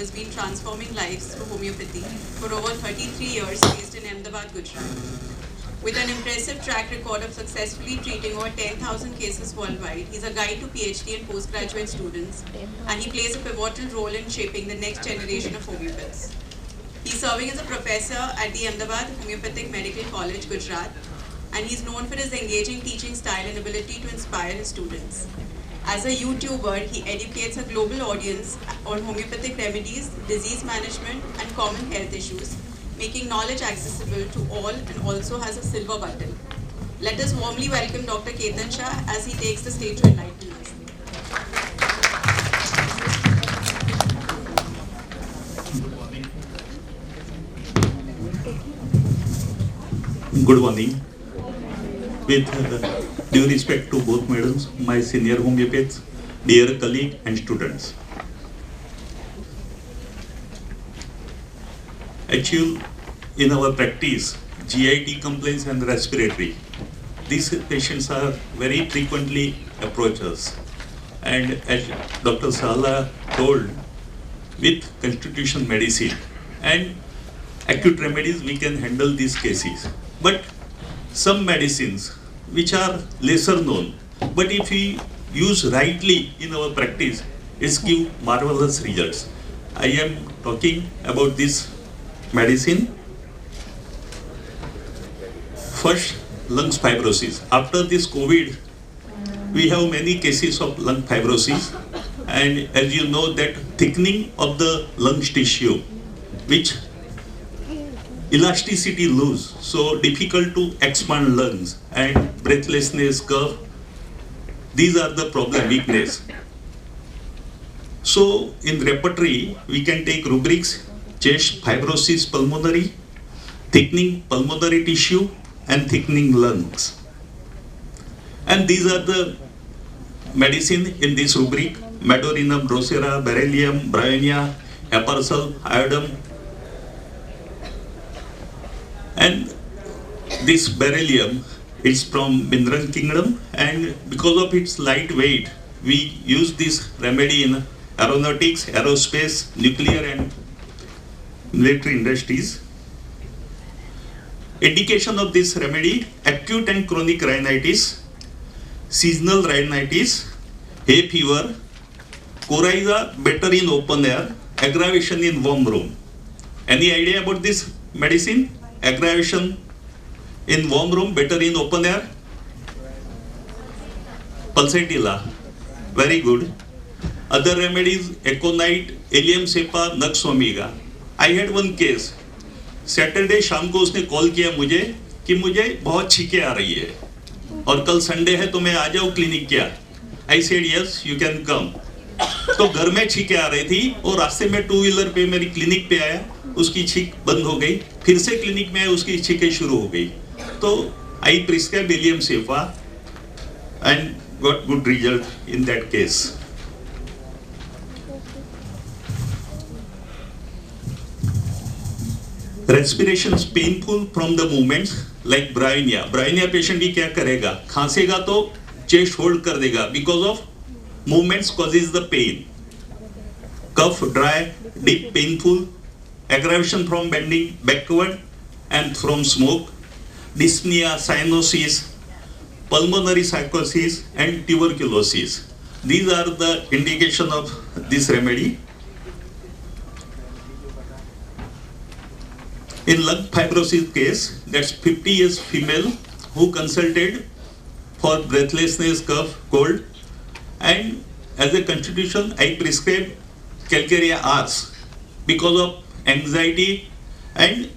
has been transforming lives through homeopathy for over 33 years, based in Ahmedabad, Gujarat. With an impressive track record of successfully treating over 10,000 cases worldwide, he's a guide to PhD and postgraduate students, and he plays a pivotal role in shaping the next generation of homeopaths. He's serving as a professor at the Ahmedabad Homeopathic Medical College, Gujarat, and he's known for his engaging teaching style and ability to inspire his students. As a YouTuber, he educates a global audience on homeopathic remedies, disease management, and common health issues, making knowledge accessible to all, and also has a silver button. Let us warmly welcome Dr. Ketan Shah as he takes the stage to enlighten us. Good morning. With due respect to both madams, my senior homeopaths, dear colleagues and students. Actually, in our practice, GIT complaints and respiratory, these patients are very frequently approach us. And as Dr. Sala told, with constitutional medicine and acute remedies, we can handle these cases. But some medicines which are lesser known, but if we use rightly in our practice, it gives marvelous results. I am talking about this medicine. First, lungs fibrosis. After this COVID, we have many cases of lung fibrosis, and as you know that thickening of the lungs tissue, which elasticity lose, so difficult to expand lungs, and breathlessness, cough, these are the problem, weakness. So in repertory, we can take rubrics, chest fibrosis pulmonary, thickening pulmonary tissue, and thickening lungs. And these are the medicine in this rubric: Medorinum, Drosera, Beryllium, Bryonia, Eparsal, Iodum. And this beryllium is from mineral kingdom, and because of its light weight, we use this remedy in aeronautics, aerospace, nuclear and military industries. Indication of this remedy: acute and chronic rhinitis, seasonal rhinitis, hay fever, coryza better in open air, aggravation in warm room. Any idea about this medicine? Aggravation in warm room, better in open air? Pulsatilla, very good. Other remedies: Aconite, Allium cepa, Nux vomica. I had one case. Saturday शाम को उसने call किया मुझे कि मुझे बहुत छींकें आ रही है और कल संडे है तो मैं आ जाऊँ क्लिनिक क्या? I said yes you can come. तो घर में छींकें आ रही थी और रास्ते में टू व्हीलर पे मेरी क्लिनिक पे आया, उसकी छींक बंद हो गई, फिर से क्लिनिक में आया, उसकी छींकें शुरू हो गई. तो I prescribe allium cepa and got good result in that case. Respiration is painful from the movements like bryonia. Bryonia patient ही क्या करेगा? खांसेगा तो chest hold कर देगा because of movements causes the pain. Cough, dry, deep, painful, aggravation from bending backward and from smoke, dyspnea, cyanosis, pulmonary psychosis and tuberculosis. These are the indication of this remedy. In lung fibrosis case, that's 50 years female who consulted for breathlessness, cough, cold, and as a constitution, I prescribed Calcarea Ars because of anxiety, and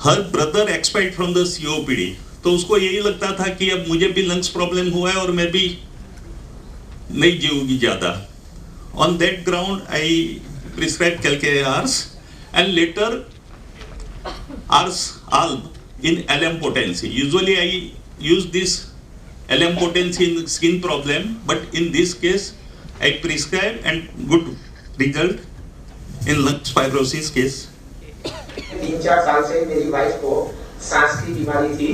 her brother expired from the COPD. तो उसको यही लगता था कि अब मुझे भी lungs problem हुआ है और मैं भी नहीं जीऊंगी ज़्यादा. On that ground, I prescribed Calcarea Ars, and later Ars Alb in LM potency. Usually I use this LM potency in skin problem, but in this case I prescribe and good result in lung fibrosis case. 3-4 साल से मेरी wife को सांस की बीमारी थी.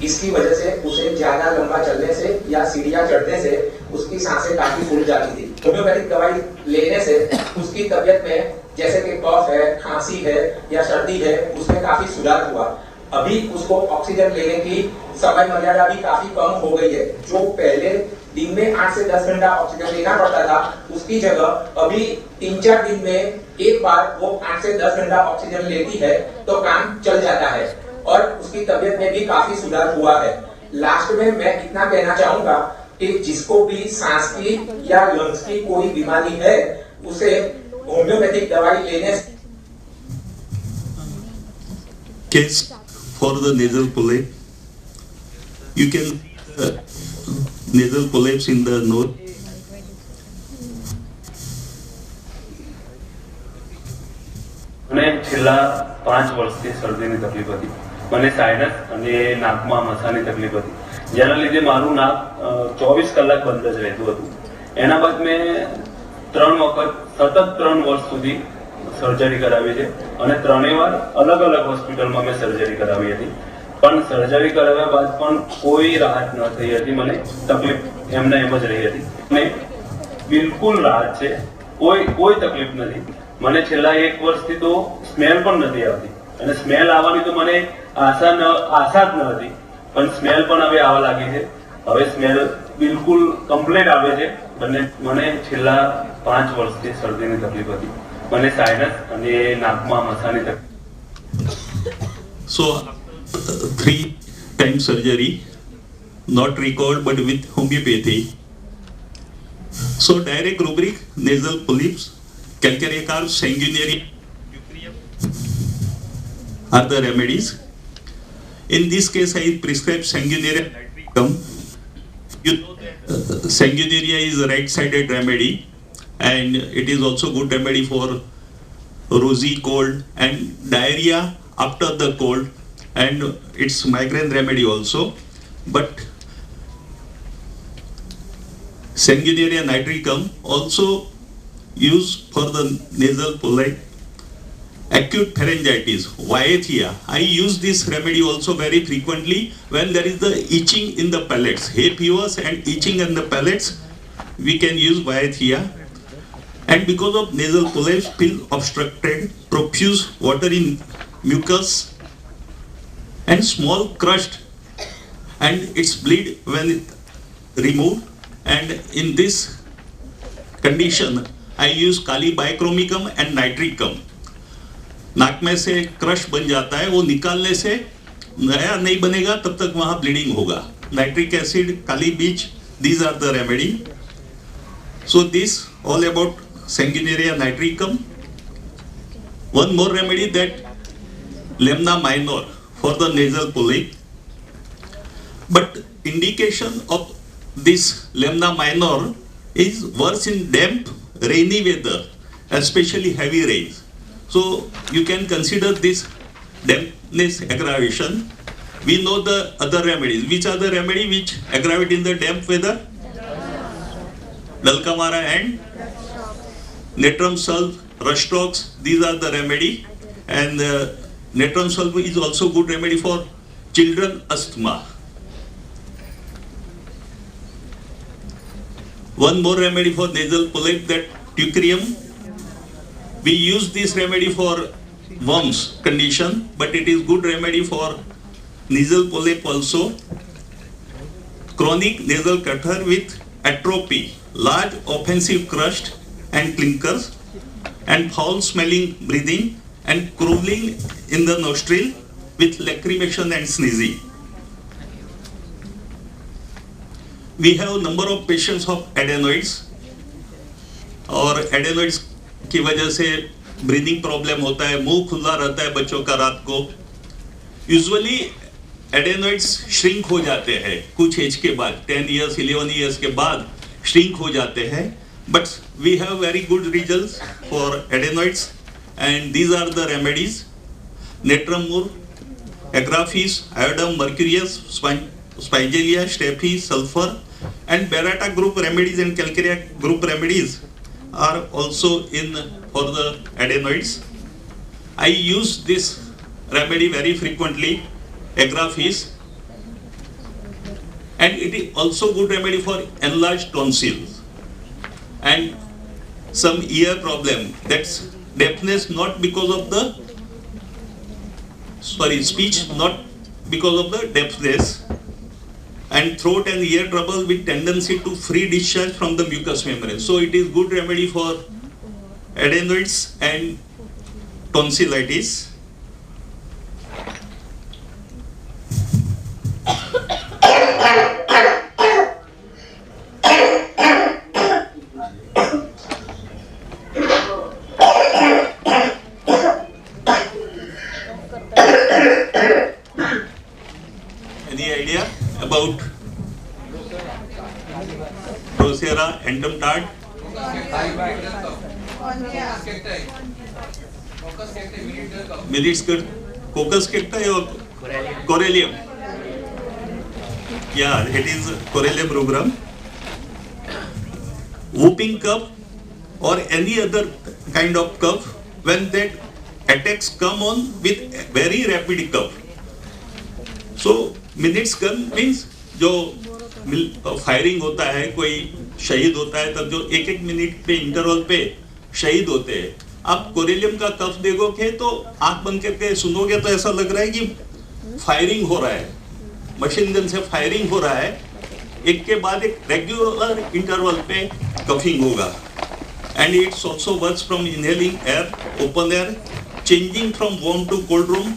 इसकी वजह से उसे ज्यादा लंबा चलने से या सीढ़ियां चढ़ने से उसकी सांसें काफी फूल जाती थी. होम्योपैथिक दवाई लेने से उसकी तबीयत में जैसे कि कफ है, खांसी है या सर्दी है, उसमें काफी सुधार हुआ। अभी उसको ऑक्सीजन लेने की समय मर्यादा भी काफी कम हो गई है। जो पहले दिन में 8 से 10 घंटा ऑक्सीजन लेना पड़ता था, उसकी जगह अभी 3-4 दिन में एक बार वो 8 से 10 घंटा ऑक्सीजन लेती है तो काम चल जाता है और उसकी तबीयत में भी काफी सुधार हुआ है। लास्ट में मैं इतना कहना चाहूंगा कि जिसको भी सांस की या लंग्स की कोई बीमारी है, उसे होम्योपैथिक दवाई लेने से case for the nasal polyp. You can nasal polyps in the nose. મને છેલ્લા 5 વર્ષથી શરદીની તકલીફ હતી. મને સાઇનસ અને નાકમાં મસાની તકલીફ હતી, જેના લીધે મારું નાક 24 કલાક બંધ જ રહેતું હતું. એના બાદ મેં 3 વખત સતત 3 વર્ષ સુધી સર્જરી કરાવી છે અને 3 વાર અલગ અલગ હોસ્પિટલમાં મેં સર્જરી કરાવી હતી. પણ સર્જરી કરાવ્યા બાદ પણ કોઈ રાહત ન થઈ હતી. મને તકલીફ એમને એમ જ રહી હતી. મને બિલકુલ રાહત છે, કોઈ તકલીફ નથી. મને છેલ્લા 1 વર્ષથી તો સ્મેલ પણ નથી આવતી અને સ્મેલ આવવાની તો મને આશા જ ન હતી, પણ સ્મેલ પણ હવે આવવા લાગી છે. હવે સ્મેલ બિલકુલ કમ્પ્લીટ આવે છે. મને છેલ્લા 5 વર્ષથી શરદીની તકલીફ હતી. મને સાઇનસ અને નાકમાં મસાની તકલીફ. So 3 times surgery, not recalled but with homeopathy. So direct rubric, nasal polyps, calcareous carp, sanguinary are the remedies. In this case, I prescribe sanguinary nitricum. You know that sanguinaria is a right-sided remedy, and it is also good remedy for rosy cold and diarrhea after the cold, and it's migraine remedy also. But sanguinaria nitricum also used for the nasal polyp. Acute pharyngitis, Wyathia. I use this remedy also very frequently when there is the itching in the palates, hay fevers and itching in the palates. We can use Wyathia. And because of nasal polyps feel obstructed, profuse water in mucus and small crust, and it's bleed when it removed. And in this condition, I use Kali bichromicum and nitricum. नाक में से crush बन जाता है, वो निकालने से नया नहीं बनेगा, तब तक वहां ब्लीडिंग होगा. नाइट्रिक एसिड, काली बीज, these are the remedy. So this all about sanguinaria nitricum. One more remedy, that lemna minor for the nasal polyp. But indication of this lemna minor is worse in damp, rainy weather, especially heavy rains. So you can consider this dampness aggravation. We know the other remedies. Which are the remedy which aggravate in the damp weather? Dalkamara and natrum sulph, Rustrox. These are the remedy. And natrum sulph is also good remedy for children asthma. One more remedy for nasal polyp, that Teucrium. We use this remedy for worms condition, but it is good remedy for nasal polyp also. Chronic nasal catheter with atrophy, large offensive crust and clinkers, and foul smelling breathing and crawling in the nostril with lacrimation and sneezing. We have a number of patients of adenoids, और adenoids की वजह से breathing problem होता है, मुंह खुला रहता है बच्चों का रात को. यूजुअली एडेनोइड्स श्रिंक हो जाते हैं कुछ एज के बाद, 10 years, 11 years के बाद श्रिंक हो जाते हैं. But we have very good results for adenoids, and these are the remedies. Natrum mur, agraphis, iodum mercurius, spigelia, staphy, sulphur, and Beretta group remedies and Calcarea group remedies are also in for the adenoids. I use this remedy very frequently, Agraphis, and it is also good remedy for enlarged tonsils. And some ear problem. That's deafness not because of the, speech not because of the deafness, and throat and ear trouble with tendency to free discharge from the mucous membrane. So it is good remedy for adenoids and tonsillitis. Any idea about Drosera entomtard? Millet coccus cacti or corallium? Yeah, it is corallium rubrum. Whooping cough or any other kind of cough, when that attacks come on with very rapid cough. So minutes gun means जो firing होता है, कोई शहीद होता है, तब जो एक एक मिनट पे इंटरवल पे शहीद होते हैं. आप कोरेलियम का कफ देखोगे तो आंख बंद करके सुनोगे तो ऐसा लग रहा है कि फायरिंग हो रहा है, मशीन गन से फायरिंग हो रहा है. एक के बाद एक रेगुलर इंटरवल पे कफिंग होगा. And it's also works from inhaling air, open air, changing from warm to cold room,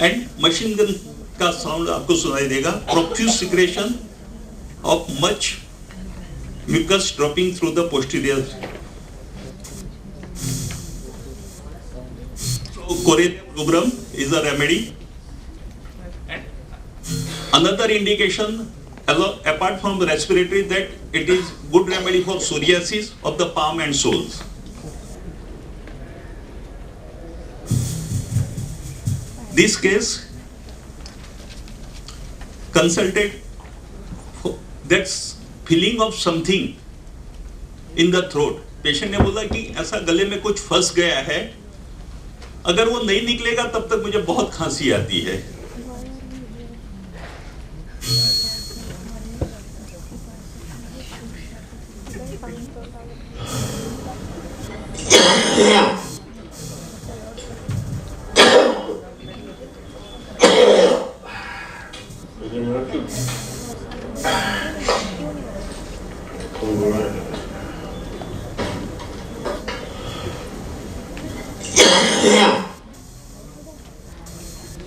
and machine gun का साउंड आपको सुनाई देगा. Profuse secretion of much mucus dropping through the posterior. Corallium rubrum is a remedy. Another indication, apart from the respiratory, that it is good remedy for psoriasis of the palm and soles. This case consulted that's feeling of something in the throat. Patient ने बोला कि ऐसा गले में कुछ फंस गया है, अगर वो नहीं निकलेगा तब तक मुझे बहुत खांसी आती है.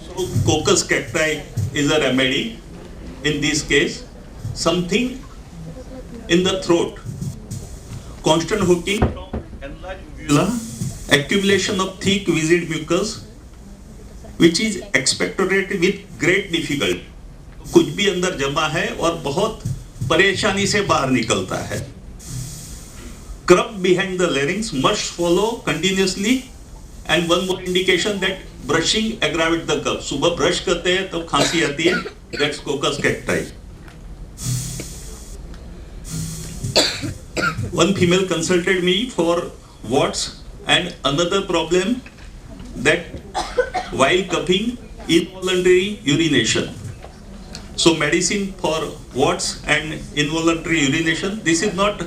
So coccus cacti is a remedy in this case. Something in the throat, constant hooking from enlarged uvula, accumulation of thick viscid mucus which is expectorated with great difficulty. कुछ भी अंदर जमा है और बहुत परेशानी से बाहर निकलता है. Crub behind the larynx must follow continuously. And one more indication that brushing aggravates the cough. सुबह ब्रश करते हैं तब खांसी आती है. That's coccus cacti. One female consulted me for warts and another problem, that while coughing, involuntary urination. So medicine for warts and involuntary urination. This is not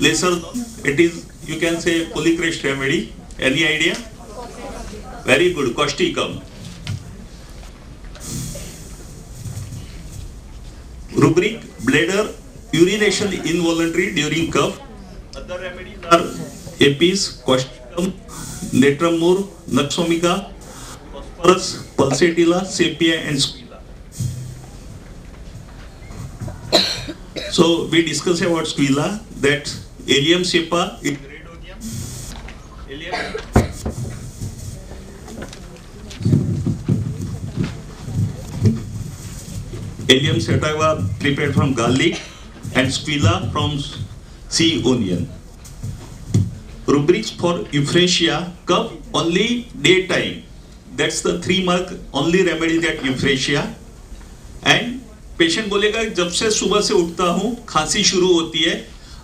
lesser known. It is, you can say, polycrest remedy. Any idea? Very good. Causticum. Rubric, bladder, urination involuntary during cough. Other remedies are Apis, Causticum, Natrum mur, Naxomica, Phosphorus, Pulsatilla, Sepia, and Squilla. So we discuss about Squilla. That Allium cepa is Rhododium. Allium sativa prepared from garlic and Squilla from sea onion. Rubrics for euphrasia, cough only daytime. That's the 3 mark only remedy that euphrasia. And patient बोलेगा जब से सुबह से उठता हूँ खांसी शुरू होती है,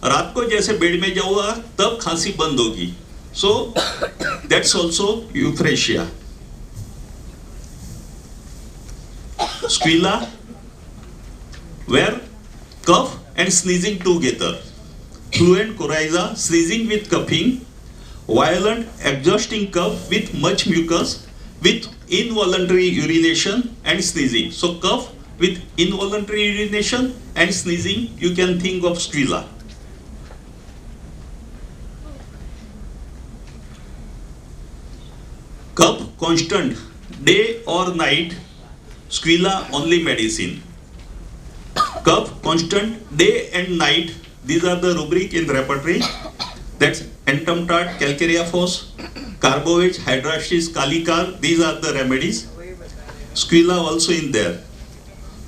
रात को जैसे बेड में जाऊंगा तब खांसी बंद होगी. So that's also euphrasia. Squilla, where cough and sneezing together. fluent coryza, sneezing with coughing, violent exhausting cough with much mucus, with involuntary urination and sneezing. So cough with involuntary urination and sneezing, you can think of squilla. Cough constant, day or night, squilla only medicine. Cough constant, day and night, these are the rubric in repertory. That's entomtard, calcarea phos, carbovage, hydrastis, calicar, these are the remedies. Squilla also in there.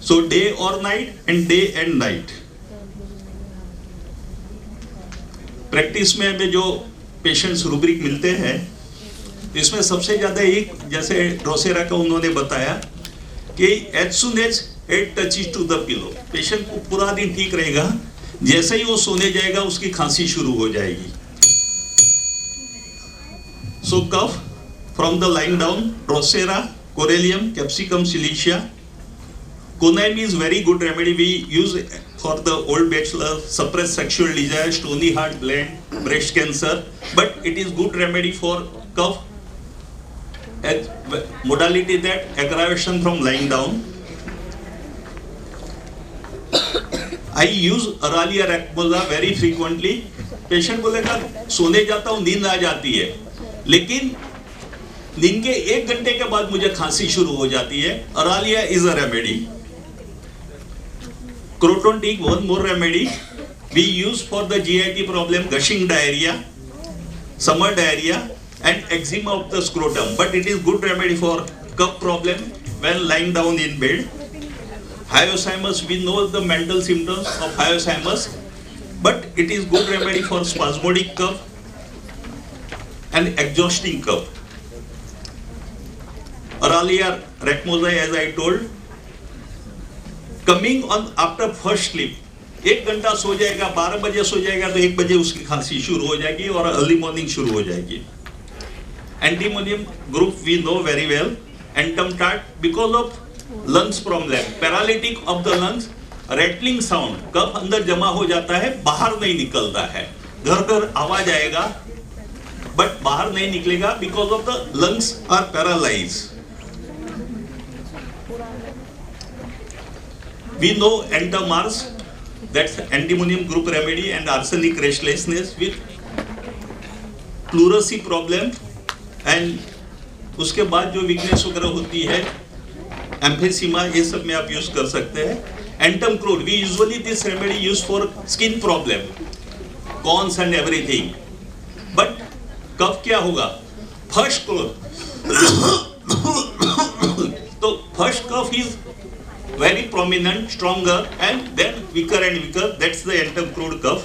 So day or night and day and night. Practice में हमें जो patients rubric मिलते हैं, इसमें सबसे ज्यादा एक, जैसे ड्रोसेरा का उन्होंने बताया कि as soon as head touches to the pillow, patient को पूरा दिन ठीक रहेगा, जैसे ही वो सोने जाएगा उसकी खांसी शुरू हो जाएगी. So cough from the lying down, Drosera, Corellium, Capsicum silicia. Quinine is very good remedy we use for the old bachelor, suppress sexual desire, stony heart gland, breast cancer, but it is good remedy for cough. Modality that aggravation from lying down. I use Aralia racmosa very frequently. Patient बोलेगा सोने जाता हूँ नींद आ जाती है, लेकिन नींद के 1 घंटे के बाद मुझे खांसी शुरू हो जाती है. Aralia is a remedy. Croton tea, one more remedy we use for the GIT problem, gushing diarrhea, summer diarrhea and eczema of the scrotum, but it is good remedy for cough problem when lying down in bed. Hyoscyamus, we know the mental symptoms of hyoscyamus, but it is good remedy for spasmodic cough and exhausting cough. Aralia racmosa, as I told, coming on after first sleep, 1 घंटा सो जाएगा, 12 बजे सो जाएगा तो 1 बजे उसकी खांसी शुरू हो जाएगी और अर्ली मॉर्निंग शुरू हो जाएगी. Antimonium group we know very well. Entomtard, because of lungs problem, paralytic of the lungs, rattling sound, कफ अंदर जमा हो जाता है, बाहर नहीं निकलता है, घर घर आवाज आएगा, but बाहर नहीं निकलेगा because of the lungs are paralyzed. We know Entomars, that's antimonium group remedy, and arsenic restlessness with pleurisy problem, and उसके बाद जो वीकनेस वगैरह होती है, एम्फेसिमा, ये सब में आप यूज कर सकते हैं. एंटम crude, we usually this remedy used for skin problem, cons and everything. But कब क्या होगा? First तो first cough is very prominent, stronger, and then weaker and weaker. That's the entom crude cough.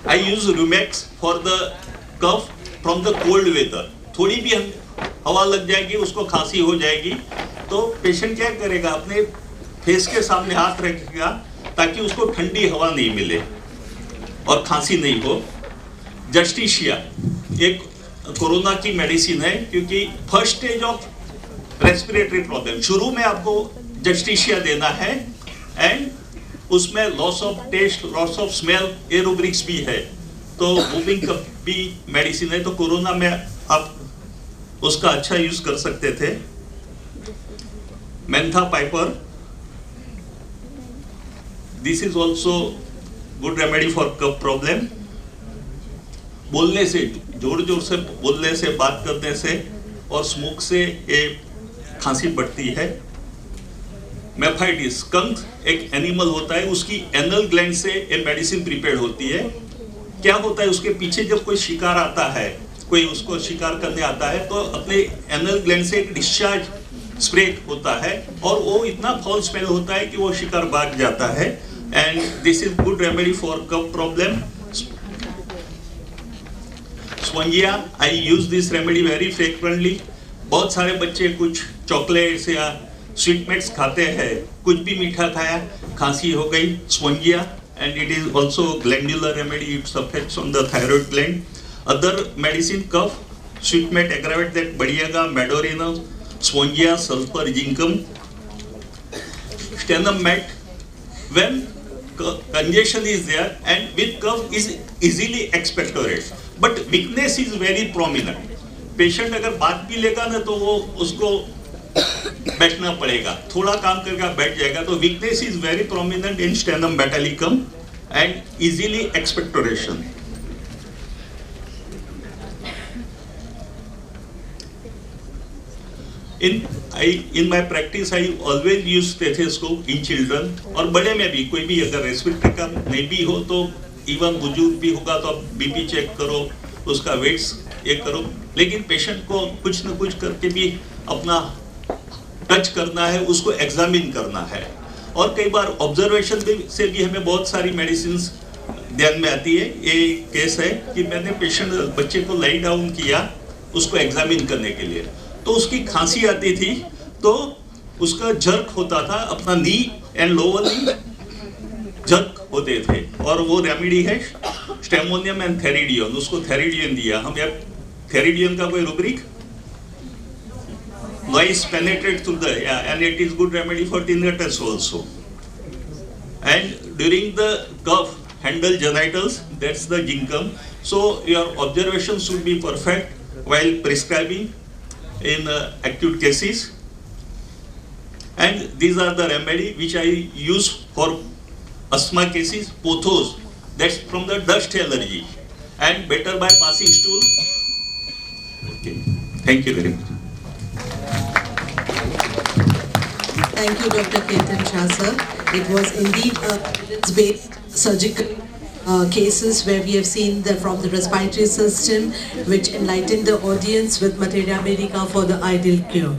I use Rumex for the cough from the cold weather. थोड़ी भी हवा लग जाएगी, उसको खांसी हो जाएगी, तो पेशेंट क्या करेगा? अपने फेस के सामने हाथ रखेगा ताकि उसको ठंडी हवा नहीं मिले और खांसी नहीं हो. जस्टिशिया एक कोरोना की मेडिसिन है, क्योंकि first stage of respiratory problem, शुरू में आपको जस्टिशिया देना है, एंड उसमें loss of taste, loss of smell, ये रूब्रिक्स भी है, तो मूविंग कप भी मेडिसिन है, तो कोरोना में आप उसका अच्छा यूज कर सकते थे. Mentha piper, this is also good remedy for cough problem. बोलने से, जोर जोर से बोलने से, बात करने से और स्मोक से ये खांसी बढ़ती है. मेफाइटिस, स्कंक एक एनिमल होता है, उसकी एनल ग्लैंड से ये मेडिसिन प्रिपेयर होती है. क्या होता है, उसके पीछे जब कोई शिकार आता है, कोई उसको शिकार करने आता है, तो अपने एनल ग्लैंड से एक डिस्चार्ज स्प्रे होता है और वो इतना फाउल स्मेल होता है कि वो शिकार भाग जाता है. And this is good remedy for cough problem. Spongia, I use this remedy very frequently. बहुत सारे बच्चे कुछ चॉकलेट्स या स्वीटमेट्स खाते हैं, कुछ भी मीठा खाया, खांसी हो गई, spongia, and it is also glandular remedy, it's affects on the thyroid gland. Other medicine cough, sweetmeat aggravate that बढ़िएगा, medorrhinum, spongia, sulphur, zincum. Stannum met, when congestion is there, and with cough is easily expectorate, but weakness is very prominent. Patient अगर बात भी लेगा ना तो वो उसको बैठना पड़ेगा, थोड़ा काम करके बैठ जाएगा, तो weakness is very prominent in sternum metallicum and easily expectoration. In my practice I always use stethoscope in children, और बड़े में भी कोई भी अगर रेस्पिरेटरी का नहीं भी हो तो इवन बुजुर्ग भी होगा तो आप बीपी चेक करो, उसका वेट्स ये करो, लेकिन पेशेंट को कुछ न कुछ करके भी अपना टच करना है, उसको एग्जामिन करना है। और कई बार ऑब्जर्वेशन से भी हमें बहुत सारी मेडिसिन ध्यान में आती है। ये केस है कि मैंने पेशेंट बच्चे को लाई डाउन किया उसको एग्जामिन करने के लिए, तो उसकी खांसी आती थी, तो उसका जर्क होता था, अपना नी एंड लोअर नी जर्क होते थे, और वो रेमेडी है स्टेमोनियम एंड थेरिडियन, उसको थेरिडियन दिया। हम थेरिडियन का कोई rubric noise penetrate through the and it is good remedy for tinnitus also. And during the cough handle genitals, that's the ginkum. So your observation should be perfect while prescribing in acute cases. And these are the remedy which I use for asthma cases, pothos, that's from the dust allergy, and better by passing stool. Okay, thank you very much. Thank you, Dr. Ketan Shah, sir. It was indeed a evidence-based surgical cases where we have seen that from the respiratory system, which enlightened the audience with materia medica for the ideal cure.